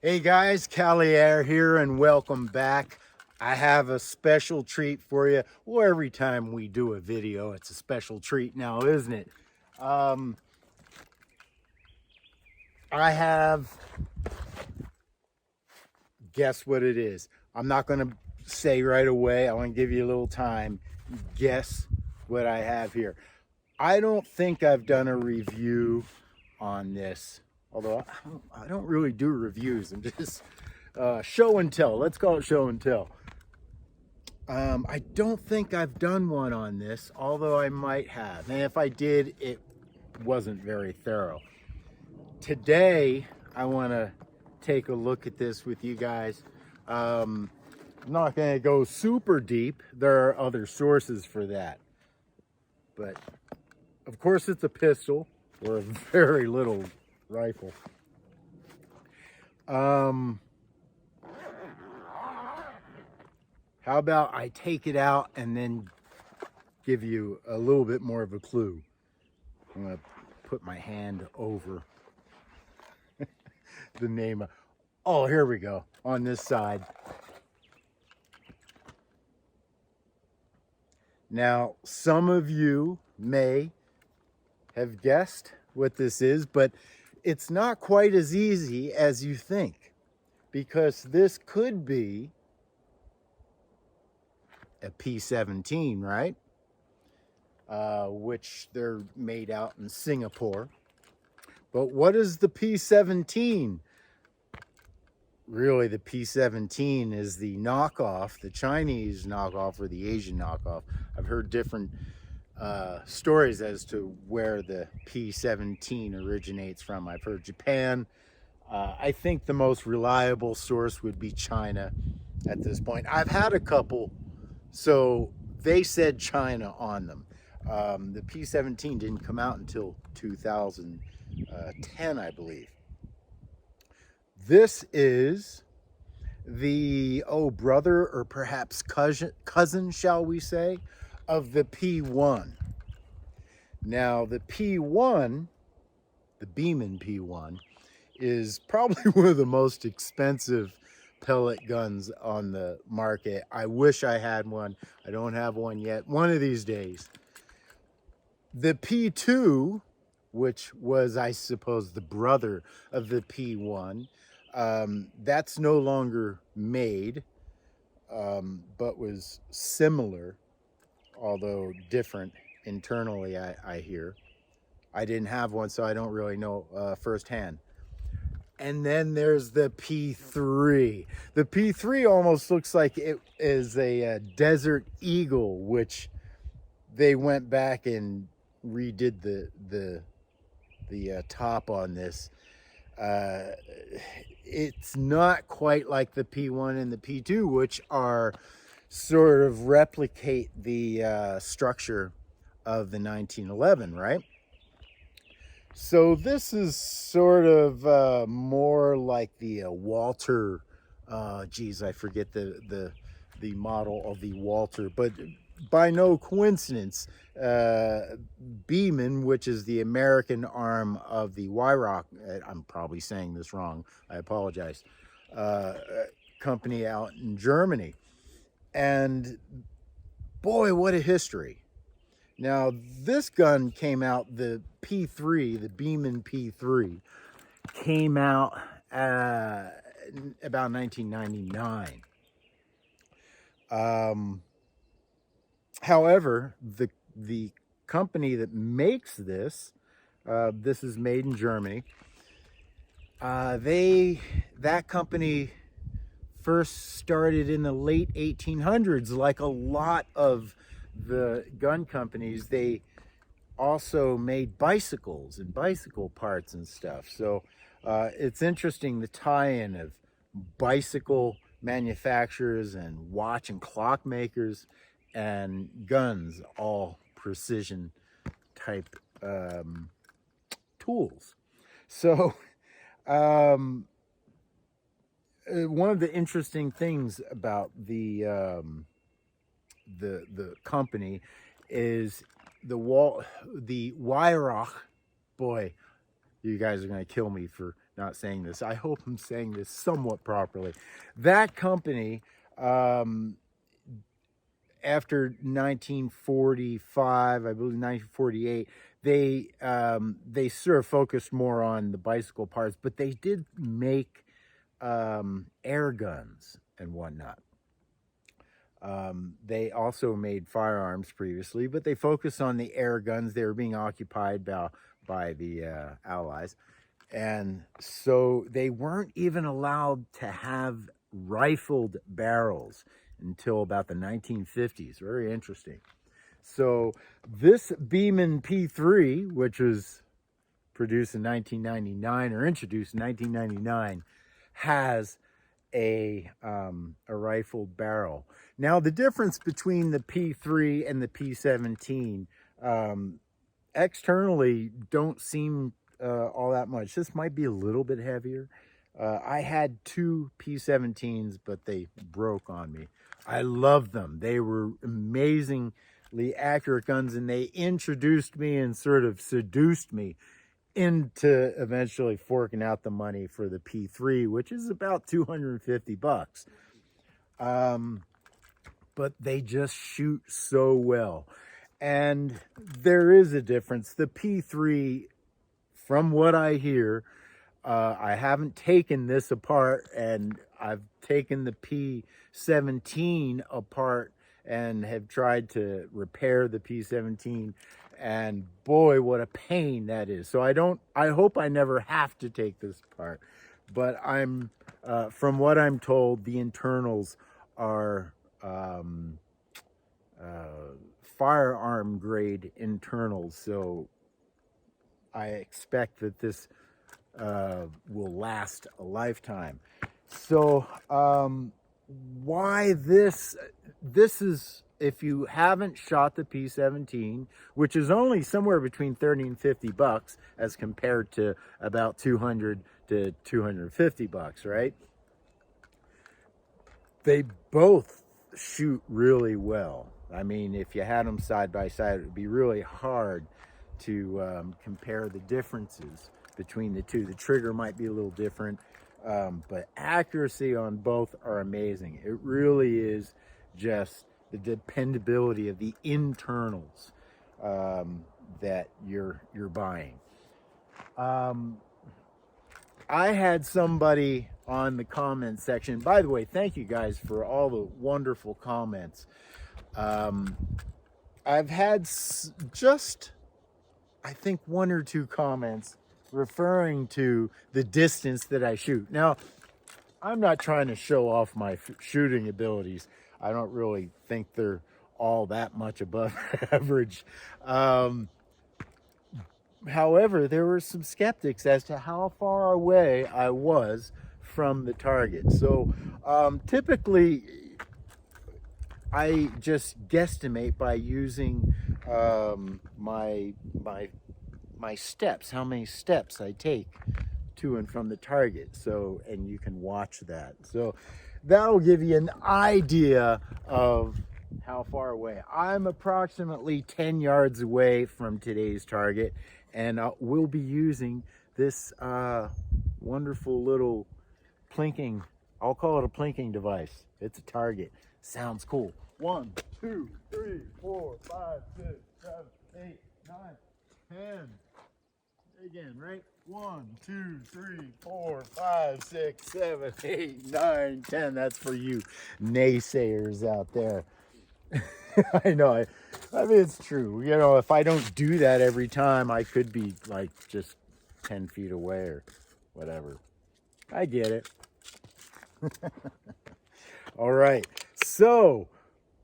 Hey guys, CaliAir here and welcome back. I have a special treat for you. Well, every time we do a video, it's a special treat now, isn't it? I have, guess what it is. I'm not going to say right away. I want to give you a little time. Guess what I have here. I don't think I've done a review on this, although I don't really do reviews. I'm just show and tell. Let's call it show and tell. I don't think I've done one on this, although I might have. And if I did, it wasn't very thorough. Today, I want to take a look at this with you guys. I'm not going to go super deep. There are other sources for that. But, of course, it's a pistol or a very little rifle. How about I take it out and then give you a little bit more of a clue. I'm going to put my hand over the name. Oh, here we go. On this side. Now, some of you may have guessed what this is, but it's not quite as easy as you think, because this could be a P-17, right? Which they're made out in Singapore. But what is the P-17? Really, the P-17 is the knockoff, the Chinese knockoff or the Asian knockoff. I've heard different stories as to where the P-17 originates from. I've heard Japan. I think the most reliable source would be China at this point. I've had a couple, so they said China on them. The P-17 didn't come out until 2010, I believe. This is the brother or perhaps cousin, shall we say, of the P1. Now, the P1, the Beeman P1, is probably one of the most expensive pellet guns on the market. I wish I had one. I don't have one yet. One of these days. The P2, which was, I suppose, the brother of the P1, that's no longer made, but was similar, although different internally, I hear. I didn't have one, so I don't really know firsthand. And then there's the P3. The P3 almost looks like it is a Desert Eagle, which they went back and redid the top on this. It's not quite like the P1 and the P2, which are sort of replicate the structure of the 1911, right? So this is sort of more like the Walther, geez, I forget the model of the Walther, but by no coincidence, Beeman, which is the American arm of the Weihrauch, I'm probably saying this wrong, I apologize, company out in Germany. And boy, what a history. Now, this gun came out, the P3, the Beeman P3, came out about 1999. However, the company that makes this, this is made in Germany. That company first started in the late 1800s. Like a lot of the gun companies, they also made bicycles and bicycle parts and stuff. So it's interesting, the tie-in of bicycle manufacturers and watch and clock makers and guns, all precision type tools. So one of the interesting things about the company is the Weihrauch. Boy, you guys are going to kill me for not saying this. I hope I'm saying this somewhat properly. That company, after 1945, I believe 1948, they sort of focused more on the bicycle parts, but they did make air guns and whatnot. They also made firearms previously, but they focused on the air guns. They were being occupied by the Allies. And so they weren't even allowed to have rifled barrels until about the 1950s. Very interesting. So this Beeman P3, which was produced in 1999 or introduced in 1999, has a rifled barrel. Now, the difference between the P3 and the P17 externally don't seem all that much. This might be a little bit heavier. I had two P17s, but they broke on me. I loved them. They were amazingly accurate guns, and they introduced me and sort of seduced me into eventually forking out the money for the P3, which is about $250. But they just shoot so well. And there is a difference. The P3, from what I hear, I haven't taken this apart, and I've taken the P17 apart and have tried to repair the P17, and boy, what a pain that is. So I hope I never have to take this apart, but from what I'm told, the internals are firearm grade internals, so I expect that this will last a lifetime. So why this is, if you haven't shot the P17, which is only somewhere between 30 and $50 as compared to about 200 to $250, right? They both shoot really well. I mean, if you had them side by side, it would be really hard to compare the differences between the two. The trigger might be a little different, but accuracy on both are amazing. It really is just the dependability of the internals that you're buying. I had somebody on the comment section. By the way, thank you guys for all the wonderful comments. I've had just, I think, one or two comments referring to the distance that I shoot. Now, I'm not trying to show off my shooting abilities. I don't really think they're all that much above average. However, there were some skeptics as to how far away I was from the target. So typically, I just guesstimate by using my steps, how many steps I take to and from the target. So, and you can watch that. So that'll give you an idea of how far away. I'm approximately 10 yards away from today's target, and we'll be using this wonderful little plinking, I'll call it a plinking device. It's a target. Sounds cool. 1, 2, 3, 4, 5, 6, 7, 8, 9, 10. Again, right? 1, 2, 3, 4, 5, 6, 7, 8, 9, 10. That's for you naysayers out there. I know. I mean, it's true. You know, if I don't do that every time, I could be like just 10 feet away or whatever. I get it. All right. So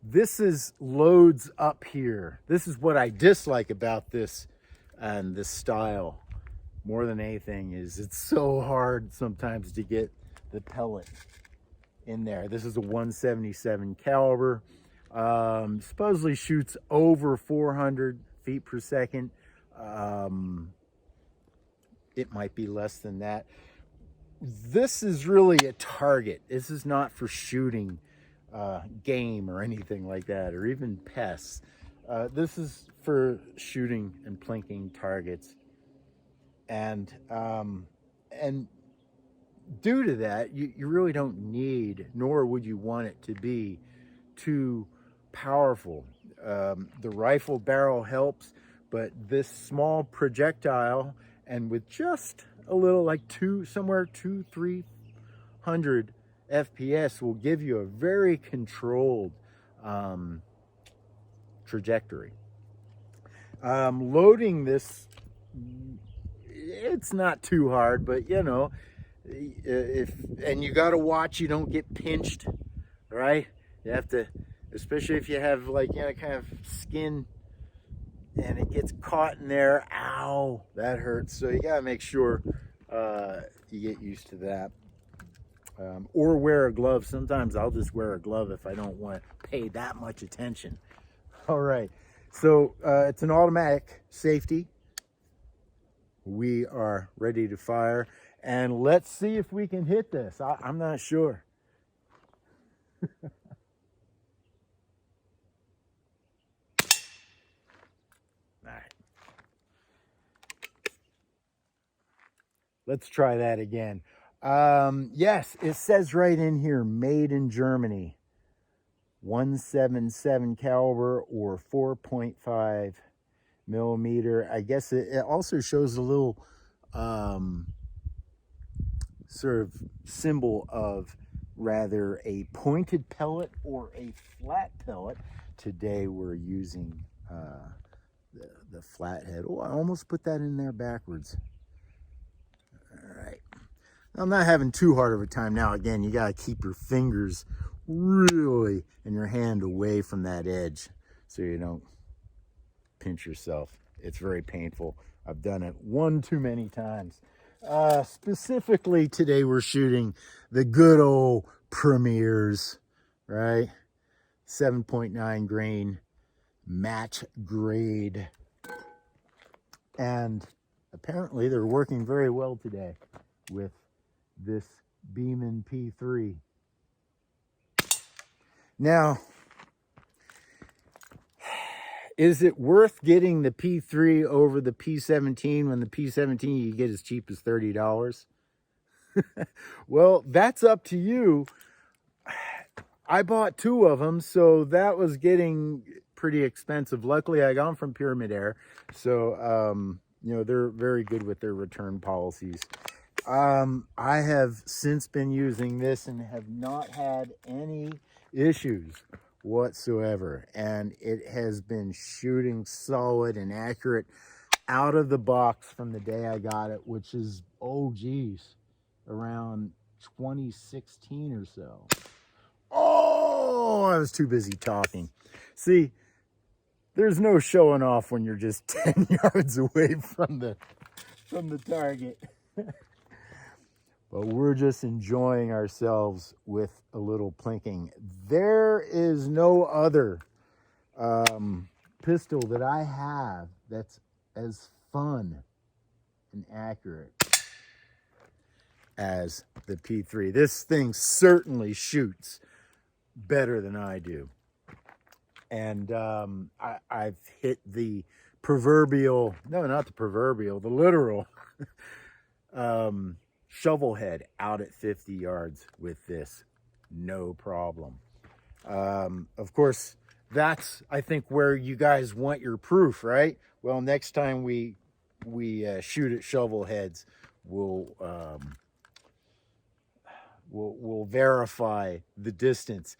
this is loads up here. This is what I dislike about this and this style more than anything, is it's so hard sometimes to get the pellet in there. This is a 177 caliber. Supposedly shoots over 400 feet per second. It might be less than that. This is really a target. This is not for shooting game or anything like that, or even pests. This is for shooting and plinking targets. And due to that, you really don't need, nor would you want it to be, too powerful. The rifle barrel helps, but this small projectile, and with just a little, like somewhere 300 FPS, will give you a very controlled trajectory. Loading this, it's not too hard, but you know, and you got to watch you don't get pinched, right? You have to, especially if you have, like, you know, kind of skin and it gets caught in there. Ow, that hurts. So you got to make sure you get used to that. Or wear a glove. Sometimes I'll just wear a glove if I don't want to pay that much attention. All right, so it's an automatic safety. We are ready to fire, and let's see if we can hit this. I'm not sure. All right. Let's try that again. Yes, it says right in here, made in Germany. 177 caliber or 4.5 millimeter. I guess it also shows a little sort of symbol of rather a pointed pellet or a flat pellet. Today we're using the flathead. Oh, I almost put that in there backwards. All right. I'm not having too hard of a time now. Again, you got to keep your fingers really and your hand away from that edge so you don't pinch yourself. It's very painful. I've done it one too many times. Specifically today we're shooting the good old Premiers, right? 7.9 grain match grade, and apparently they're working very well today with this Beeman P3. Now, is it worth getting the P3 over the P17 when the P17 you get as cheap as $30? Well, that's up to you. I bought two of them, so that was getting pretty expensive. Luckily, I got them from Pyramid Air, so you know, they're very good with their return policies. I have since been using this and have not had any issues whatsoever, and it has been shooting solid and accurate out of the box from the day I got it, which is, oh geez, around 2016 or so. Oh, I was too busy talking. See, there's no showing off when you're just 10 yards away from the target. But we're just enjoying ourselves with a little plinking. There is no other pistol that I have that's as fun and accurate as the P3. This thing certainly shoots better than I do. And I've hit the proverbial, no, not the proverbial, the literal shovel head out at 50 yards with this, no problem. Of course, that's, I think, where you guys want your proof, right? Well, next time we shoot at shovel heads, we'll verify the distance.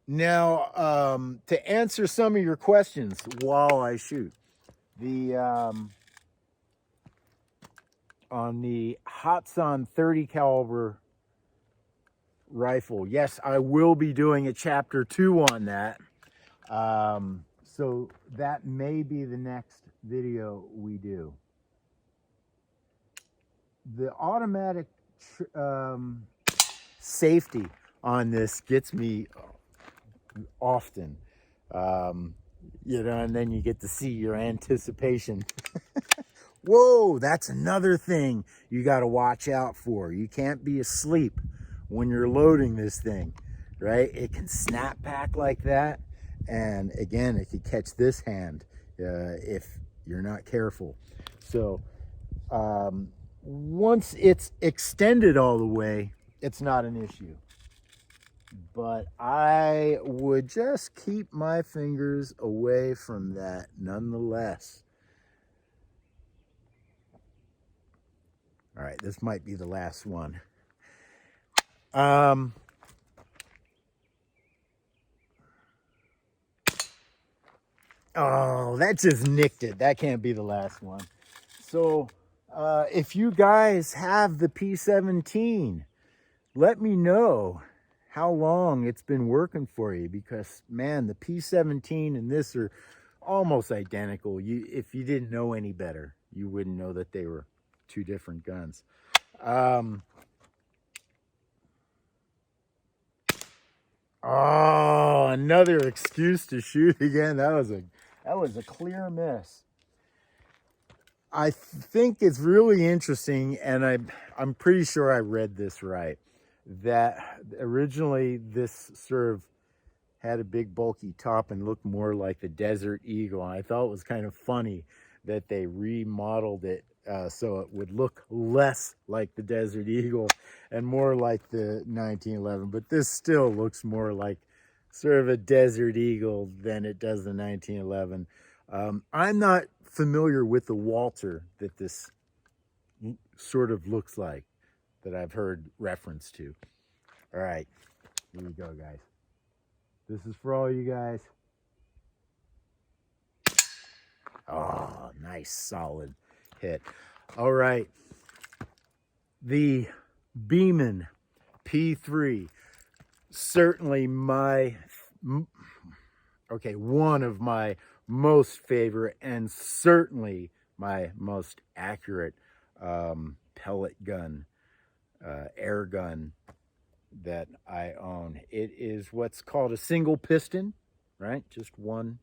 Now, to answer some of your questions while I shoot, on the Hatsan 30 caliber rifle, yes, I will be doing a chapter 2 on that. So that may be the next video we do. The automatic safety on this gets me often, you know, and then you get to see your anticipation. Whoa, that's another thing you got to watch out for. You can't be asleep when you're loading this thing, right? It can snap back like that, and again, it could catch this hand if you're not careful. So once it's extended all the way, it's not an issue. But I would just keep my fingers away from that nonetheless. All right, this might be the last one. Oh, that just nicked it. That can't be the last one. So, if you guys have the P17, let me know how long it's been working for you, because man, the P17 and this are almost identical. If you didn't know any better, you wouldn't know that they were two different guns. Oh, another excuse to shoot again. That was a clear miss. I think it's really interesting, and I'm pretty sure I read this right, that originally this sort of had a big bulky top and looked more like the Desert Eagle. And I thought it was kind of funny that they remodeled it so it would look less like the Desert Eagle and more like the 1911. But this still looks more like sort of a Desert Eagle than it does the 1911. I'm not familiar with the Walther that this sort of looks like, that I've heard reference to. All right, here we go, guys. This is for all you guys. Oh, nice, solid hit. All right. The Beeman P3, certainly one of my most favorite and certainly my most accurate pellet gun, air gun that I own. It is what's called a single piston, right? Just one.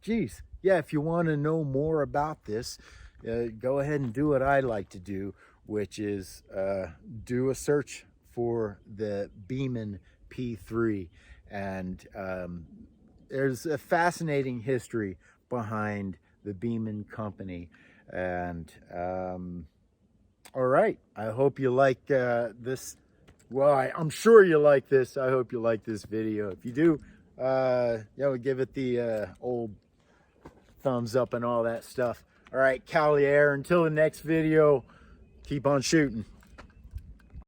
Geez, yeah, if you want to know more about this, go ahead and do what I like to do, which is do a search for the Beeman P3. And there's a fascinating history behind the Beeman company. And all right, I hope you like this. Well, I'm sure you like this. I hope you like this video. If you do, give it the old thumbs up and all that stuff. All right, CaliAir, until the next video, keep on shooting.